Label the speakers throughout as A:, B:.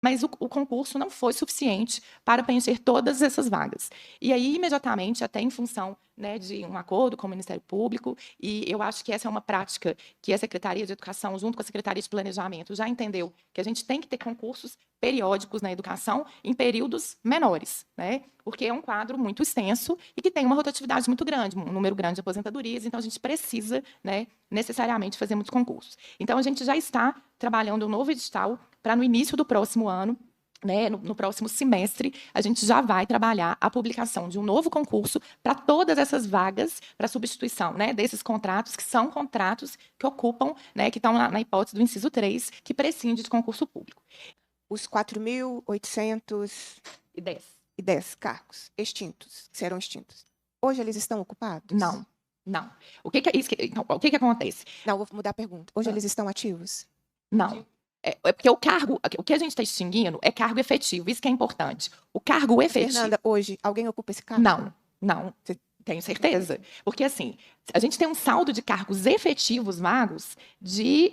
A: mas o concurso não foi suficiente para preencher todas essas vagas. E aí, imediatamente, até em função, né, de um acordo com o Ministério Público, e eu acho que essa é uma prática que a Secretaria de Educação, junto com a Secretaria de Planejamento, já entendeu que a gente tem que ter concursos periódicos na educação em períodos menores, né? Porque é um quadro muito extenso e que tem uma rotatividade muito grande, um número grande de aposentadorias, então a gente precisa, né, necessariamente fazer muitos concursos. Então, a gente já está trabalhando um novo edital para, no início do próximo ano, né, no próximo semestre, a gente já vai trabalhar a publicação de um novo concurso para todas essas vagas para substituição, né, desses contratos, que são contratos que ocupam, né, que estão na hipótese do inciso 3, que prescinde de concurso público.
B: Os 4.810
A: E 10.
B: cargos extintos, serão extintos. Hoje eles estão ocupados?
A: Não, não. O que é isso? Então, o que acontece?
B: Não, vou mudar a pergunta. Hoje eles estão ativos?
A: Não. É porque o que a gente está extinguindo é cargo efetivo, isso que é importante. O cargo efetivo.
B: Fernanda, hoje, alguém ocupa esse cargo?
A: Não. Tenho certeza. Porque, assim, a gente tem um saldo de cargos efetivos vagos de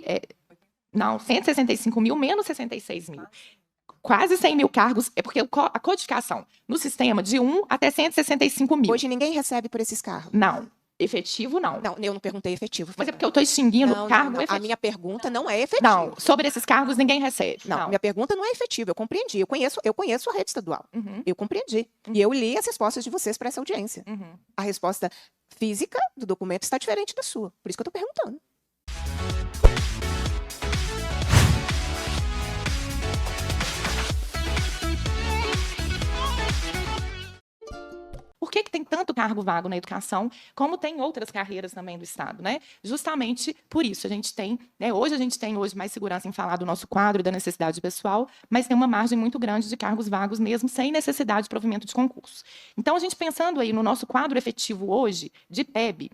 A: 165 mil menos 66 mil. Quase 100 mil cargos, é porque a codificação no sistema de 1 até 165 mil.
B: Hoje ninguém recebe por esses cargos?
A: Não. Efetivo, não.
B: Não, eu não perguntei efetivo.
A: Mas é porque eu estou extinguindo o cargo efetivo.
B: A minha pergunta não é efetiva.
A: Não, sobre esses cargos ninguém recebe.
B: Não, minha pergunta não é efetiva, eu compreendi. Eu conheço a rede estadual.
A: Uhum.
B: Eu compreendi. E eu li as respostas de vocês para essa audiência.
A: Uhum.
B: A resposta física do documento está diferente da sua. Por isso que eu estou perguntando.
A: Por que tem tanto cargo vago na educação, como tem outras carreiras também do Estado, né? Justamente por isso, a gente tem, né, hoje a gente tem mais segurança em falar do nosso quadro e da necessidade pessoal, mas tem uma margem muito grande de cargos vagos mesmo sem necessidade de provimento de concurso. Então, a gente pensando aí no nosso quadro efetivo hoje, de PEB,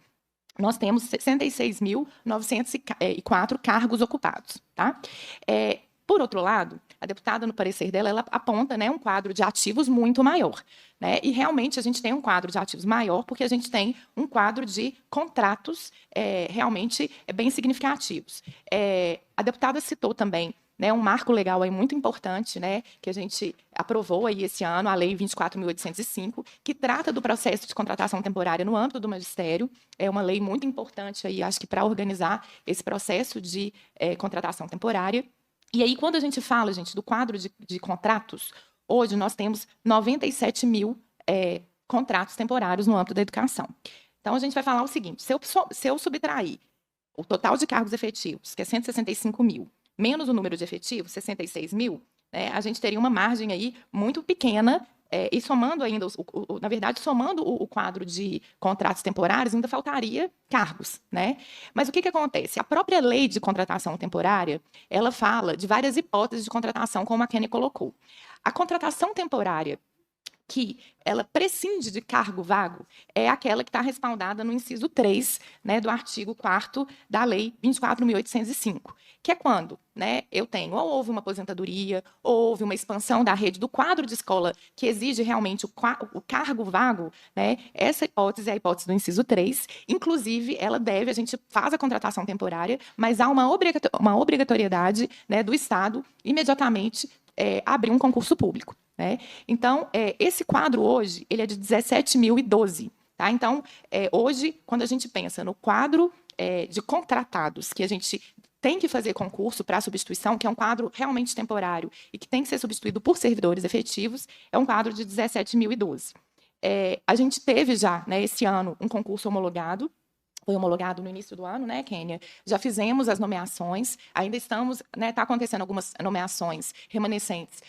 A: nós temos 66.904 cargos ocupados, tá? Por outro lado, a deputada, no parecer dela, ela aponta, né, um quadro de ativos muito maior, né? E realmente a gente tem um quadro de ativos maior porque a gente tem um quadro de contratos realmente bem significativos. A deputada citou também, né, um marco legal aí muito importante, né, que a gente aprovou aí esse ano, a Lei 24.805, que trata do processo de contratação temporária no âmbito do magistério. É uma lei muito importante aí, acho que para organizar esse processo de contratação temporária. E aí, quando a gente fala, gente, do quadro de contratos, hoje nós temos 97 mil contratos temporários no âmbito da educação. Então, a gente vai falar o seguinte, se eu subtrair o total de cargos efetivos, que é 165 mil, menos o número de efetivos, 66 mil, né, a gente teria uma margem aí muito pequena, e somando ainda, na verdade, somando o quadro de contratos temporários, ainda faltaria cargos, né? Mas o que acontece? A própria lei de contratação temporária, ela fala de várias hipóteses de contratação, como a Kenny colocou. A contratação temporária que ela prescinde de cargo vago é aquela que está respaldada no inciso 3, né, do artigo 4º da Lei 24.805, que é quando, né, eu tenho, ou houve uma aposentadoria, ou houve uma expansão da rede do quadro de escola que exige realmente o cargo vago, né, essa hipótese é a hipótese do inciso 3, inclusive a gente faz a contratação temporária, mas há uma obrigatoriedade, né, do Estado imediatamente abrir um concurso público. Né? Então, esse quadro hoje ele é de 17.012. Tá? Então, hoje, quando a gente pensa no quadro de contratados, que a gente tem que fazer concurso para substituição, que é um quadro realmente temporário e que tem que ser substituído por servidores efetivos, é um quadro de 17.012. A gente teve já, né, esse ano, um concurso homologado, foi homologado no início do ano, né, Kênia? Já fizemos as nomeações, ainda estamos, né, está acontecendo algumas nomeações remanescentes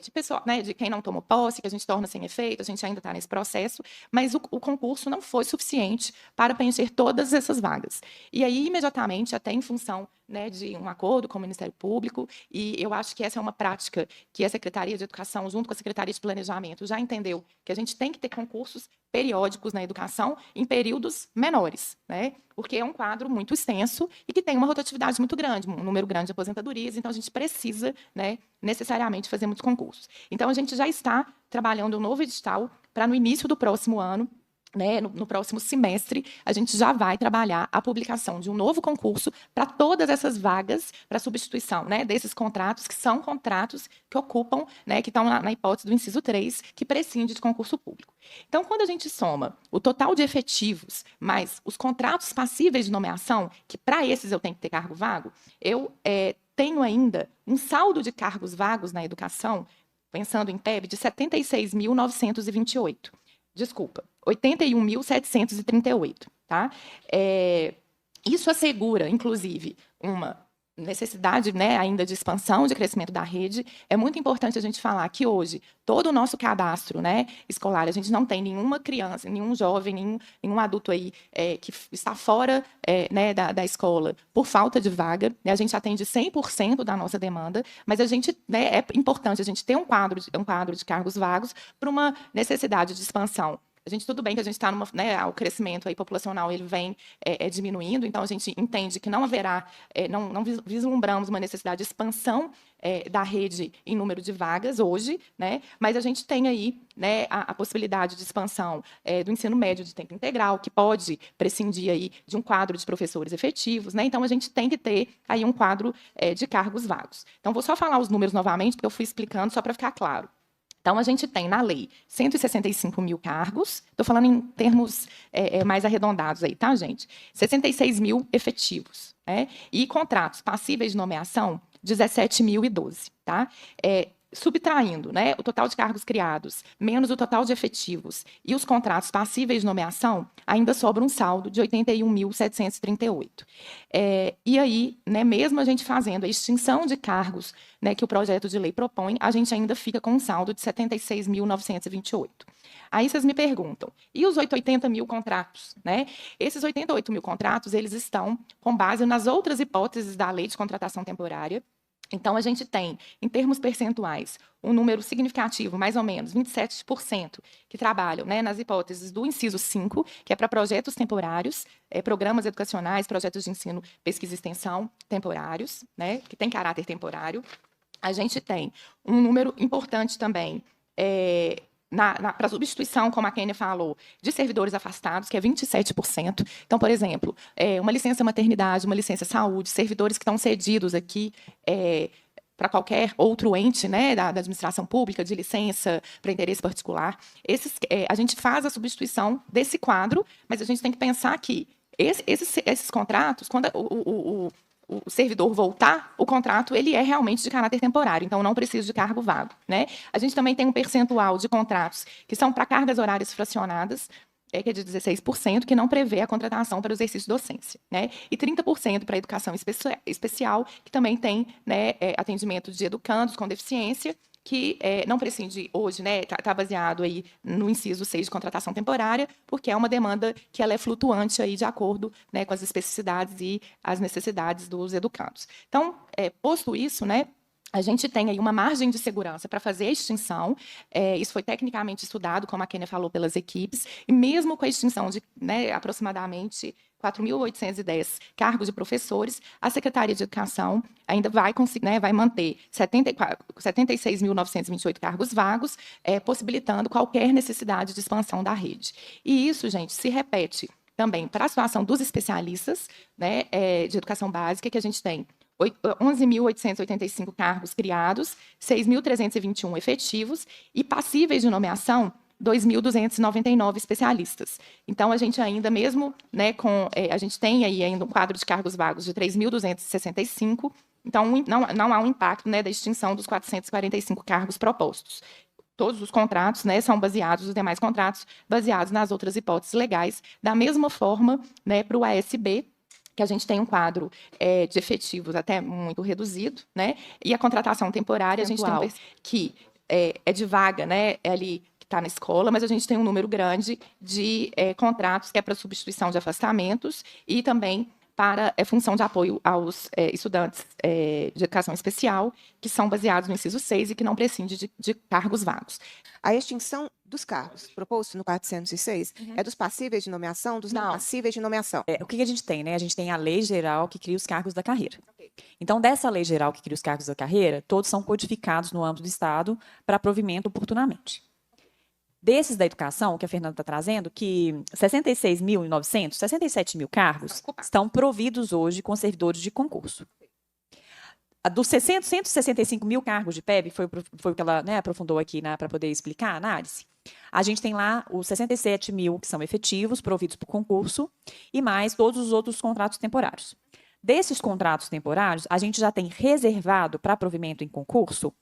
A: de pessoal, né, de quem não tomou posse, que a gente torna sem efeito, a gente ainda está nesse processo, mas o concurso não foi suficiente para preencher todas essas vagas. E aí, imediatamente, até em função, né, de um acordo com o Ministério Público, e eu acho que essa é uma prática que a Secretaria de Educação, junto com a Secretaria de Planejamento, já entendeu que a gente tem que ter concursos periódicos na educação em períodos menores, né? Porque é um quadro muito extenso e que tem uma rotatividade muito grande, um número grande de aposentadorias, então a gente precisa, né, necessariamente fazer muitos concursos. Então, a gente já está trabalhando um novo edital para, no início do próximo ano, né, no próximo semestre, a gente já vai trabalhar a publicação de um novo concurso para todas essas vagas para substituição, né, desses contratos, que são contratos que ocupam, né, que estão na hipótese do inciso 3, que prescinde de concurso público. Então, quando a gente soma o total de efetivos mais os contratos passíveis de nomeação, que para esses eu tenho que ter cargo vago, eu tenho ainda um saldo de cargos vagos na educação, pensando em PEB, de 76.928. Desculpa, 81.738, tá? Isso assegura, inclusive, uma necessidade, né, ainda de expansão, de crescimento da rede. É muito importante a gente falar que hoje todo o nosso cadastro, né, escolar, a gente não tem nenhuma criança, nenhum jovem, nenhum adulto aí que está fora né, da escola por falta de vaga. A gente atende 100% da nossa demanda, mas a gente, né, é importante a gente ter um quadro de cargos vagos para uma necessidade de expansão. A gente, tudo bem que a gente está numa, né, o crescimento aí populacional ele vem diminuindo, então a gente entende que não haverá, não vislumbramos uma necessidade de expansão da rede em número de vagas hoje, né, mas a gente tem aí, né, a possibilidade de expansão do ensino médio de tempo integral, que pode prescindir aí de um quadro de professores efetivos, né, então a gente tem que ter aí um quadro de cargos vagos. Então, vou só falar os números novamente, porque eu fui explicando só para ficar claro. Então, a gente tem na lei 165 mil cargos, estou falando em termos mais arredondados aí, tá, gente? 66 mil efetivos, né? E contratos passíveis de nomeação, 17.012, tá? Subtraindo, né, o total de cargos criados, menos o total de efetivos e os contratos passíveis de nomeação, ainda sobra um saldo de 81.738. E aí, né, mesmo a gente fazendo a extinção de cargos, né, que o projeto de lei propõe, a gente ainda fica com um saldo de 76.928. Aí vocês me perguntam, e os 80 mil contratos? Né? Esses 88 mil contratos, eles estão com base nas outras hipóteses da lei de contratação temporária. Então, a gente tem, em termos percentuais, um número significativo, mais ou menos, 27%, que trabalham, né, nas hipóteses do inciso 5, que é para projetos temporários, programas educacionais, projetos de ensino, pesquisa e extensão temporários, né, que tem caráter temporário. A gente tem um número importante também para substituição, como a Kênia falou, de servidores afastados, que é 27%. Então, por exemplo, uma licença maternidade, uma licença saúde, servidores que estão cedidos aqui para qualquer outro ente, né, da administração pública, de licença para interesse particular. A gente faz a substituição desse quadro, mas a gente tem que pensar que esses contratos, quando o servidor voltar, o contrato ele é realmente de caráter temporário, então não precisa de cargo vago, né? A gente também tem um percentual de contratos que são para cargas horárias fracionadas, que é de 16%, que não prevê a contratação para o exercício de docência, né? E 30% para a educação especial, que também tem, né, atendimento de educandos com deficiência, que não prescinde hoje, né, tá baseado aí no inciso 6 de contratação temporária, porque é uma demanda que ela é flutuante aí de acordo, né, com as especificidades e as necessidades dos educandos. Então, posto isso, né, a gente tem aí uma margem de segurança para fazer a extinção. Isso foi tecnicamente estudado, como a Kênia falou, pelas equipes, e mesmo com a extinção de, né, aproximadamente 4.810 cargos de professores, a Secretaria de Educação ainda vai conseguir, né, vai manter 76.928 cargos vagos, possibilitando qualquer necessidade de expansão da rede. E isso, gente, se repete também para a situação dos especialistas, né, de educação básica, que a gente tem 11.885 cargos criados, 6.321 efetivos e passíveis de nomeação, 2.299 especialistas. Então, a gente ainda, mesmo, né, a gente tem aí ainda um quadro de cargos vagos de 3.265, então não há um impacto, né, da extinção dos 445 cargos propostos. Todos os contratos, né, são baseados, os demais contratos, baseados nas outras hipóteses legais. Da mesma forma, né, para o ASB, que a gente tem um quadro de efetivos até muito reduzido, né? E a contratação temporária, a gente tem que é de vaga, né? Ali que está na escola, mas a gente tem um número grande de contratos que é para substituição de afastamentos e também para função de apoio aos estudantes de educação especial, que são baseados no inciso 6 e que não prescinde de cargos vagos.
B: A extinção dos cargos, proposto no 406, é dos passíveis de nomeação, dos não passíveis de nomeação?
C: O que a gente tem, né? A gente tem a lei geral que cria os cargos da carreira. Okay. Então, dessa lei geral que cria os cargos da carreira, todos são codificados no âmbito do Estado para provimento oportunamente. Desses da educação, que a Fernanda está trazendo, que 66.900, 67 mil cargos estão providos hoje com servidores de concurso. Dos 165 mil cargos de PEB, foi o que ela, né, aprofundou aqui para poder explicar a análise, a gente tem lá os 67 mil que são efetivos, providos por concurso, e mais todos os outros contratos temporários. Desses contratos temporários, a gente já tem reservado para provimento em concurso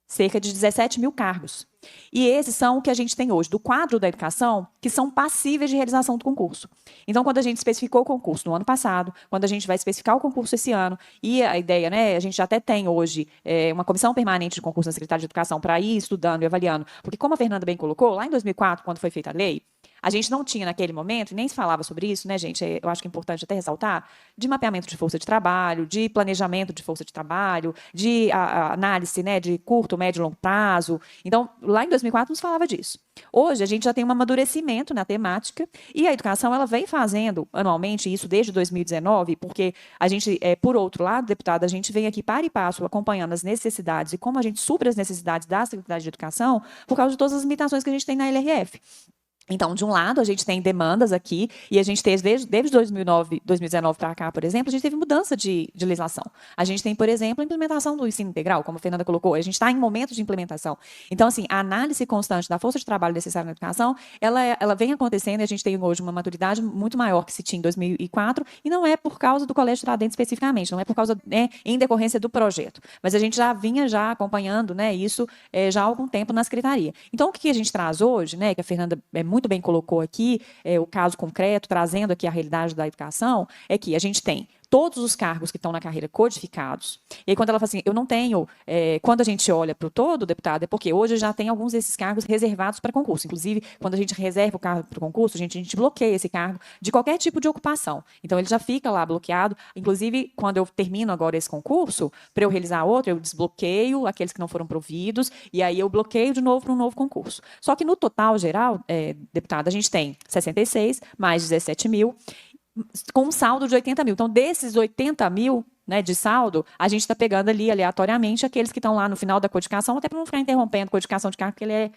C: cerca de 17 mil cargos. E esses são o que a gente tem hoje, do quadro da educação, que são passíveis de realização do concurso. Então, quando a gente especificou o concurso no ano passado, quando a gente vai especificar o concurso esse ano, e a ideia, né, a gente já até tem hoje uma comissão permanente de concurso na Secretaria de Educação para ir estudando e avaliando, porque como a Fernanda bem colocou, lá em 2004, quando foi feita a lei, a gente não tinha naquele momento, e nem se falava sobre isso, né, gente? Eu acho que é importante até ressaltar, de mapeamento de força de trabalho, de planejamento de força de trabalho, de análise, né, de curto, médio e longo prazo. Então, lá em 2004 não se falava disso. Hoje, a gente já tem um amadurecimento na temática e a educação ela vem fazendo anualmente isso desde 2019, porque a gente, por outro lado, deputada, a gente vem aqui para e passo acompanhando as necessidades e como a gente supre as necessidades da Secretaria de Educação por causa de todas as limitações que a gente tem na LRF. Então, de um lado, a gente tem demandas aqui, e a gente teve, desde 2019 para cá, por exemplo, a gente teve mudança de legislação. A gente tem, por exemplo, a implementação do ensino integral, como a Fernanda colocou, a gente está em momento de implementação. Então, assim, a análise constante da força de trabalho necessária na educação, ela vem acontecendo, e a gente tem hoje uma maturidade muito maior que se tinha em 2004, e não é por causa do Colégio Tiradentes especificamente, não é por causa, né, em decorrência do projeto, mas a gente já vinha acompanhando, né, isso já há algum tempo na Secretaria. Então, o que a gente traz hoje, né, que a Fernanda muito bem colocou aqui, o caso concreto, trazendo aqui a realidade da educação, é que a gente tem todos os cargos que estão na carreira codificados. E aí, quando ela fala assim, eu não tenho... quando a gente olha para o todo, deputada, é porque hoje já tem alguns desses cargos reservados para concurso. Inclusive, quando a gente reserva o cargo para o concurso, a gente bloqueia esse cargo de qualquer tipo de ocupação. Então, ele já fica lá bloqueado. Inclusive, quando eu termino agora esse concurso, para eu realizar outro, eu desbloqueio aqueles que não foram providos, e aí eu bloqueio de novo para um novo concurso. Só que no total geral, deputada, a gente tem 66, mais 17 mil, com um saldo de 80 mil. Então, desses 80 mil, né, de saldo, a gente está pegando ali aleatoriamente aqueles que estão lá no final da codificação, até para não ficar interrompendo a codificação de cargo, porque ele é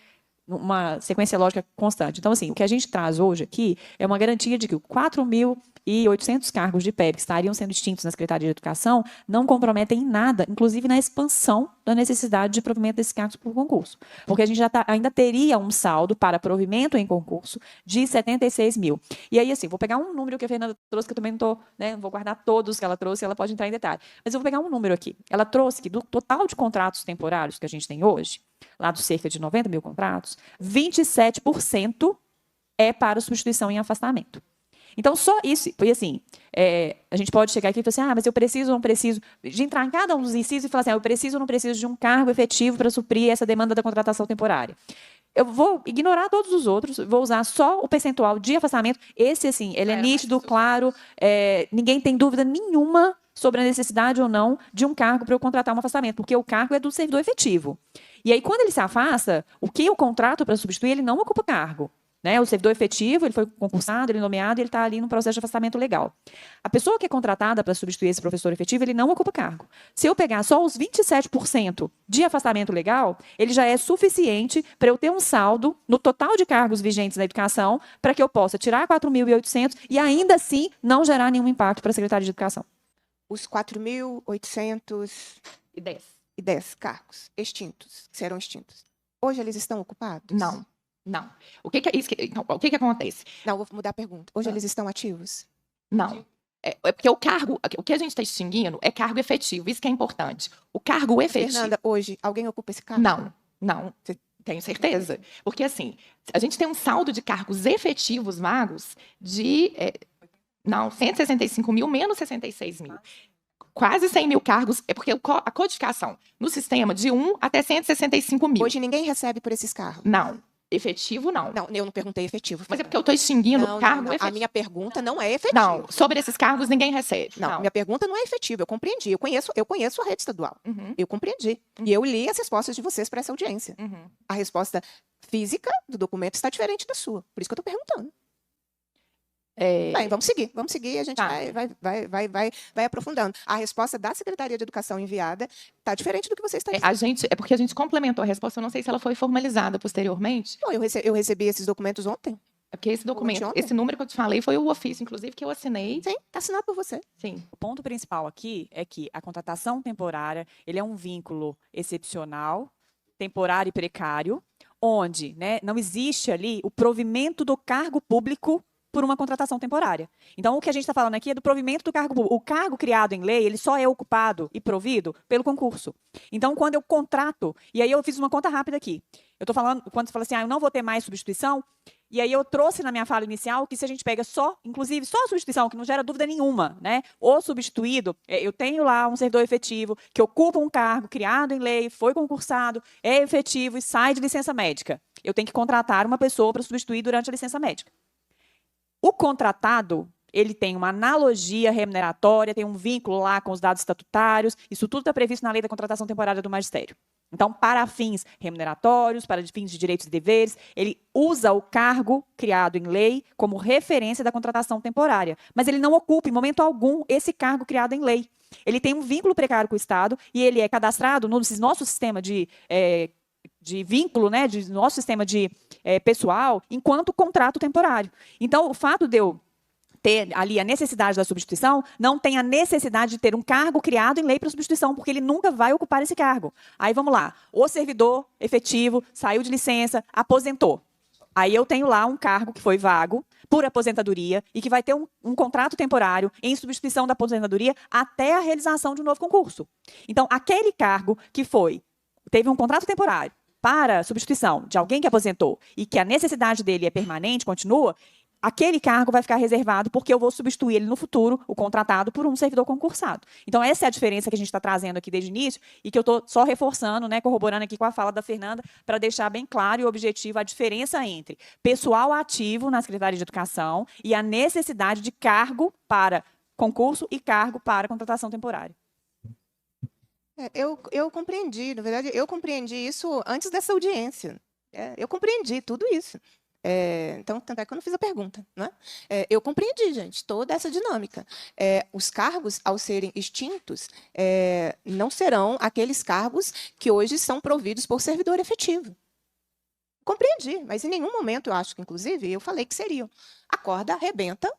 C: uma sequência lógica constante. Então, assim, o que a gente traz hoje aqui é uma garantia de que 4.800 cargos de PEB que estariam sendo extintos na Secretaria de Educação não comprometem em nada, inclusive na expansão da necessidade de provimento desses cargos por concurso. Porque a gente ainda teria um saldo para provimento em concurso de 76 mil. E aí, assim, vou pegar um número que a Fernanda trouxe, que eu também não estou, né, não vou guardar todos que ela trouxe, ela pode entrar em detalhe. Mas eu vou pegar um número aqui. Ela trouxe que do total de contratos temporários que a gente tem hoje, lá dos cerca de 90 mil contratos, 27% é para substituição em afastamento. Então, só isso, porque assim, a gente pode chegar aqui e falar assim, mas eu preciso ou não preciso, de entrar em cada um dos incisos e falar assim, eu preciso ou não preciso de um cargo efetivo para suprir essa demanda da contratação temporária. Eu vou ignorar todos os outros, vou usar só o percentual de afastamento. Esse, assim, ele é nítido, claro, ninguém tem dúvida nenhuma sobre a necessidade ou não de um cargo para eu contratar um afastamento, porque o cargo é do servidor efetivo. E aí, quando ele se afasta, o que eu contrato para substituir, ele não ocupa cargo. Né? O servidor efetivo, ele foi concursado, ele é nomeado, ele está ali no processo de afastamento legal. A pessoa que é contratada para substituir esse professor efetivo, ele não ocupa cargo. Se eu pegar só os 27% de afastamento legal, ele já é suficiente para eu ter um saldo no total de cargos vigentes na educação para que eu possa tirar 4.800 e ainda assim não gerar nenhum impacto para a Secretaria de Educação.
B: Os 4.810 cargos extintos, que serão extintos, hoje eles estão ocupados?
A: Não. Não. O que é isso? O que acontece?
B: Não, vou mudar a pergunta. Hoje eles estão ativos?
A: Não. É porque o cargo, o que a gente está extinguindo é cargo efetivo. Isso que é importante. O cargo efetivo.
B: Fernanda, hoje, alguém ocupa esse cargo?
A: Não. Tenho certeza. Porque, assim, a gente tem um saldo de cargos efetivos magos de 165 mil menos 66 mil. Quase 100 mil cargos, é porque a codificação no sistema de 1 até 165 mil.
B: Hoje ninguém recebe por esses cargos?
A: Não. Efetivo, não.
B: Não, eu não perguntei efetivo.
A: Mas é porque eu estou extinguindo o cargo efetivo.
B: A minha pergunta não é efetiva.
A: Não, sobre esses cargos ninguém recebe.
B: Não, minha pergunta não é efetiva, eu compreendi. Eu conheço a rede estadual.
A: Uhum.
B: Eu compreendi. E eu li as respostas de vocês para essa audiência.
A: Uhum.
B: A resposta física do documento está diferente da sua. Por isso que eu estou perguntando. Bem, vamos seguir, a gente
A: Tá.
B: vai aprofundando. A resposta da Secretaria de Educação enviada está diferente do que você está dizendo.
A: É porque a gente complementou a resposta, eu não sei se ela foi formalizada posteriormente.
B: Bom, eu recebi esses documentos ontem.
A: É porque esse documento,
B: ontem?
A: esse número que eu te falei foi o ofício, inclusive, que eu assinei.
B: Sim, está assinado por você.
A: Sim.
C: O ponto principal aqui é que a contratação temporária, ele é um vínculo excepcional, temporário e precário, onde, né, não existe ali o provimento do cargo público por uma contratação temporária. Então, o que a gente está falando aqui é do provimento do cargo público. O cargo criado em lei, ele só é ocupado e provido pelo concurso. Então, quando eu contrato, e aí eu fiz uma conta rápida aqui. Eu estou falando, quando você fala assim, eu não vou ter mais substituição, e aí eu trouxe na minha fala inicial que se a gente pega só, inclusive, só a substituição, que não gera dúvida nenhuma, né? O substituído, eu tenho lá um servidor efetivo que ocupa um cargo criado em lei, foi concursado, é efetivo e sai de licença médica. Eu tenho que contratar uma pessoa para substituir durante a licença médica. O contratado, ele tem uma analogia remuneratória, tem um vínculo lá com os dados estatutários, isso tudo está previsto na Lei da Contratação Temporária do Magistério. Então, para fins remuneratórios, para fins de direitos e deveres, ele usa o cargo criado em lei como referência da contratação temporária, mas ele não ocupa, em momento algum, esse cargo criado em lei. Ele tem um vínculo precário com o Estado e ele é cadastrado no nosso sistema de vínculo, né, de nosso sistema de pessoal, enquanto contrato temporário. Então, o fato de eu ter ali a necessidade da substituição, não tem a necessidade de ter um cargo criado em lei para substituição, porque ele nunca vai ocupar esse cargo. Aí vamos lá, o servidor efetivo saiu de licença, aposentou. Aí eu tenho lá um cargo que foi vago por aposentadoria e que vai ter um contrato temporário em substituição da aposentadoria até a realização de um novo concurso. Então, aquele cargo que teve um contrato temporário para substituição de alguém que aposentou e que a necessidade dele é permanente, continua, aquele cargo vai ficar reservado porque eu vou substituir ele no futuro, o contratado, por um servidor concursado. Então, essa é a diferença que a gente está trazendo aqui desde o início e que eu estou só reforçando, né, corroborando aqui com a fala da Fernanda, para deixar bem claro e objetivo a diferença entre pessoal ativo na Secretaria de Educação e a necessidade de cargo para concurso e cargo para contratação temporária.
B: Eu compreendi, na verdade, eu compreendi isso antes dessa audiência. Eu compreendi tudo isso. Então, tanto é que eu não fiz a pergunta. Né? Eu compreendi, gente, toda essa dinâmica. Os cargos, ao serem extintos, não serão aqueles cargos que hoje são providos por servidor efetivo. Compreendi, mas em nenhum momento, eu acho que, inclusive, eu falei que seriam. A corda arrebenta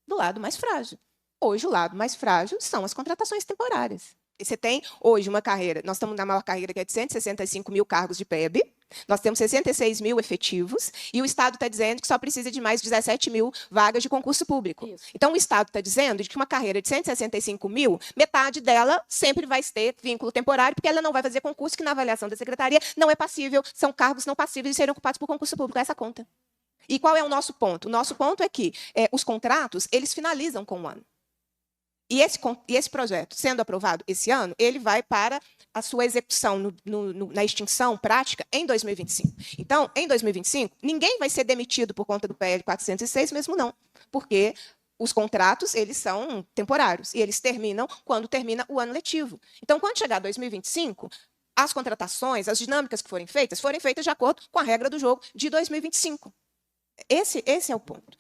B: do lado mais frágil. Hoje, o lado mais frágil são as contratações temporárias. Você tem, hoje, uma carreira, nós estamos na maior carreira, que é de 165 mil cargos de PEB, nós temos 66 mil efetivos, e o Estado está dizendo que só precisa de mais 17 mil vagas de concurso público. Isso. Então, o Estado está dizendo que uma carreira de 165 mil, metade dela sempre vai ter vínculo temporário, porque ela não vai fazer concurso, que na avaliação da Secretaria não é passível, são cargos não passíveis de serem ocupados por concurso público. Essa conta. E qual é o nosso ponto? O nosso ponto é que os contratos, eles finalizam com um ano. E esse projeto, sendo aprovado esse ano, ele vai para a sua execução na extinção prática em 2025. Então, em 2025, ninguém vai ser demitido por conta do PL 406, mesmo não, porque os contratos, eles são temporários, e eles terminam quando termina o ano letivo. Então, quando chegar 2025, as contratações, as dinâmicas que forem feitas de acordo com a regra do jogo de 2025. Esse é o ponto.